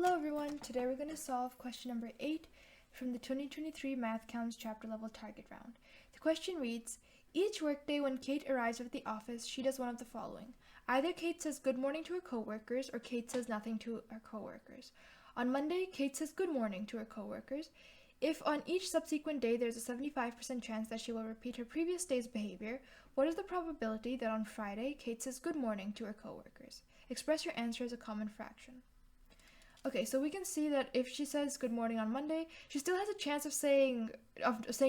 Hello everyone, today we're going to solve question number 8 from the 2023 Mathcounts chapter level target round. The question reads, each workday when Kate arrives at the office, she does one of the following. Either Kate says good morning to her coworkers or Kate says nothing to her coworkers. On Monday, Kate says good morning to her coworkers. If on each subsequent day there's a 75% chance that she will repeat her previous day's behavior, what is the probability that on Friday, Kate says good morning to her coworkers? Express your answer as a common fraction. Okay, so we can see that if she says good morning on Monday, she still has a chance of saying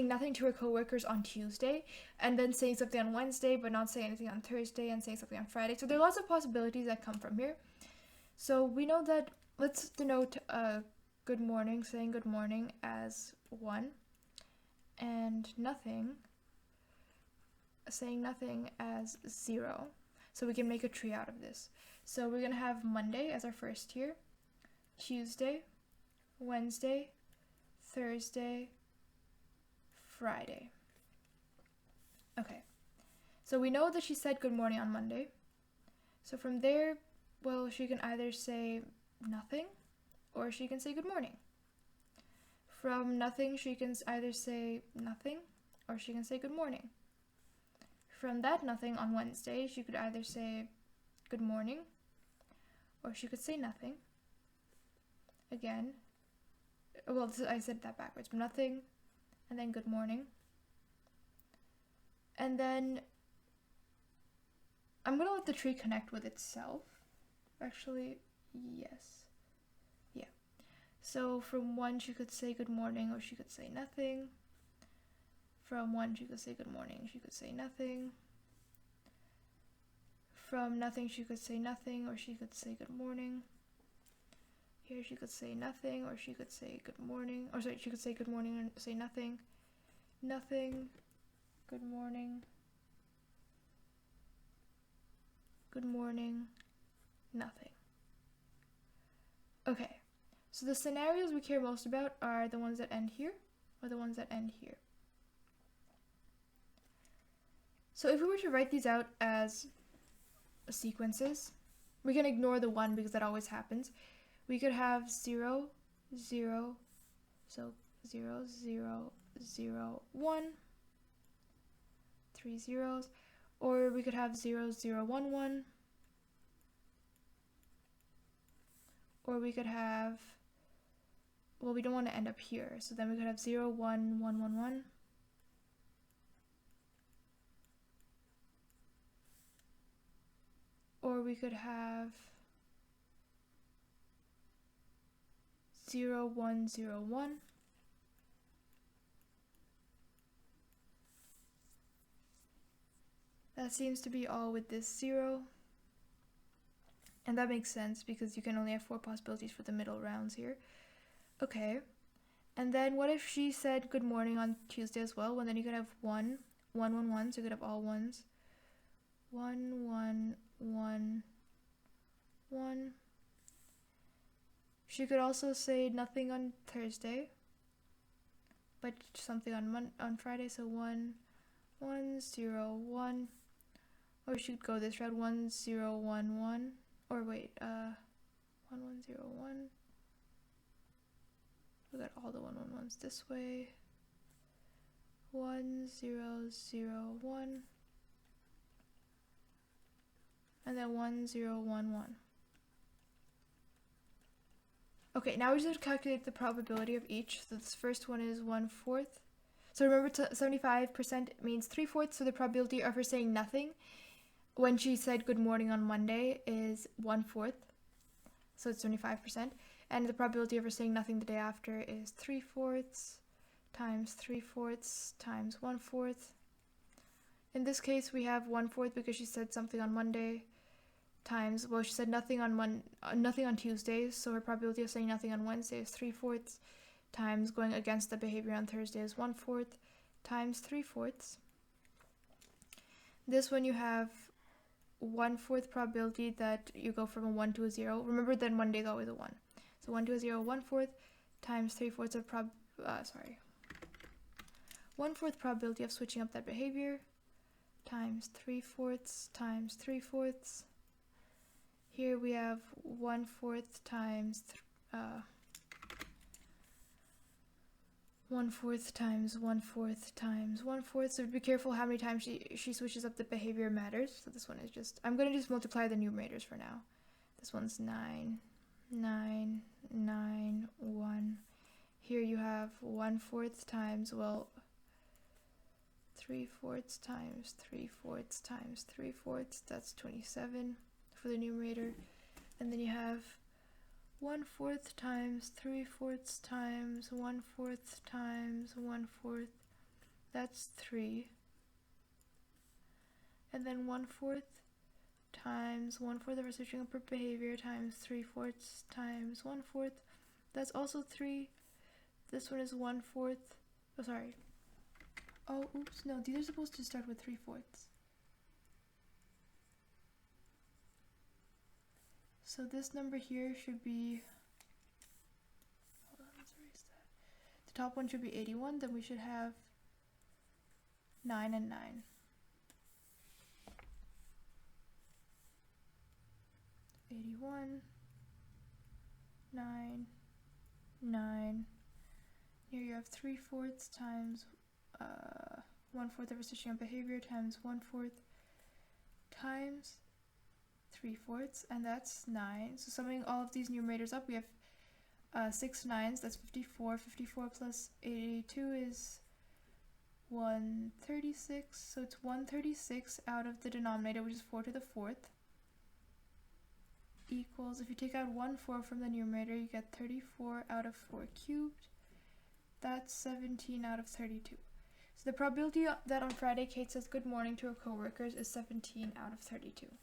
nothing to her coworkers on Tuesday, and then saying something on Wednesday, but not saying anything on Thursday, and saying something on Friday. So there are lots of possibilities that come from here. So we know that, let's denote good morning, saying good morning as 1, and nothing, saying nothing as 0. So we can make a tree out of this. So we're going to have Monday as our first here. Tuesday, Wednesday, Thursday, Friday. Okay, so we know that she said good morning on Monday. So from there, well, she can either say nothing or she can say good morning. From nothing, she can either say nothing or she can say good morning. From that nothing on Wednesday, she could either say good morning or she could say nothing. Again, well, I said that backwards. Nothing, and then good morning. And then I'm going to let the tree connect with itself. Actually, yes. Yeah. So from 1, she could say good morning, or she could say nothing. From 1, she could say good morning, she could say nothing. From nothing, she could say nothing, or she could say good morning. Here she could say nothing, or she could say good morning, or sorry, she could say good morning and say nothing. Nothing, good morning, nothing. Okay, so the scenarios we care most about are the ones that end here, or the ones that end here. So if we were to write these out as sequences, we can ignore the 1 because that always happens. We could have 0, 0, so 0, 0, 0, 1, 3 zeros, or we could have 0, 0, 1, 1, or we could have, well, we don't want to end up here, so then we could have 0, 1, 1, 1, 1, or we could have 0, 1, 0, 1. That seems to be all with this 0. And that makes sense because you can only have 4 possibilities for the middle rounds here. Okay. And then what if she said good morning on Tuesday as well? Well, then you could have 1, 1, 1, 1. So you could have all 1s. 1, 1, 1, 1. She could also say nothing on Thursday, but something on Friday, so 1, 1, 0, 1. Or she could go this route, 1, 0, 1, 1. Or wait, 1, 1, 0, 1. We got all the 1, 1, 1s this way. 1, 0, 0, 1. And then 1, 0, 1, 1. Okay, now we just have to calculate the probability of each. So this first one is 1/4. So remember, 75% means 3/4, so the probability of her saying nothing when she said good morning on Monday is 1/4. So it's 75%. And the probability of her saying nothing the day after is 3/4 times 3/4 times 1/4. In this case, we have 1/4 because she said something on Monday. Times, well, she said nothing on Tuesday, so her probability of saying nothing on Wednesday is 3/4 times going against the behavior on Thursday is 1/4 times 3/4. This one you have 1/4 probability that you go from a 1 to a 0. Remember that Monday is always a 1. So 1 to a 0, 1/4 times 3/4 of 1/4 probability of switching up that behavior times 3/4 times 3/4. Here we have 1/4 times 1/4 times 1/4 times 1/4. So be careful how many times she switches up the behavior matters. So this one is just, I'm going to just multiply the numerators for now. This one's 9, 9, 9, 1. Here you have 1/4 times, well, 3/4 times 3/4 times 3/4. That's 27 for the numerator. And then you have 1/4 times 3/4 times 1/4 times 1/4. That's 3. And then 1/4 times 1/4 of our switching up behavior times 3/4 times 1/4. That's also 3. This one is 1/4. Oh, sorry. Oh, oops. No, these are supposed to start with 3/4. So this number here should be, hold on, let's erase that. The top one should be 81, then we should have 9 and 9. 81, 9, 9. Here you have 3/4 times 1/4 of our switching up behavior times 1/4 times 3/4, and that's 9. So summing all of these numerators up, we have 6 9s, that's 54. 54 plus 82 is 136. So it's 136 out of the denominator, which is 4 to the 4th, equals, if you take out 1 4 from the numerator, you get 34 out of 4 cubed. That's 17 out of 32. So the probability that on Friday Kate says good morning to her coworkers is 17 out of 32.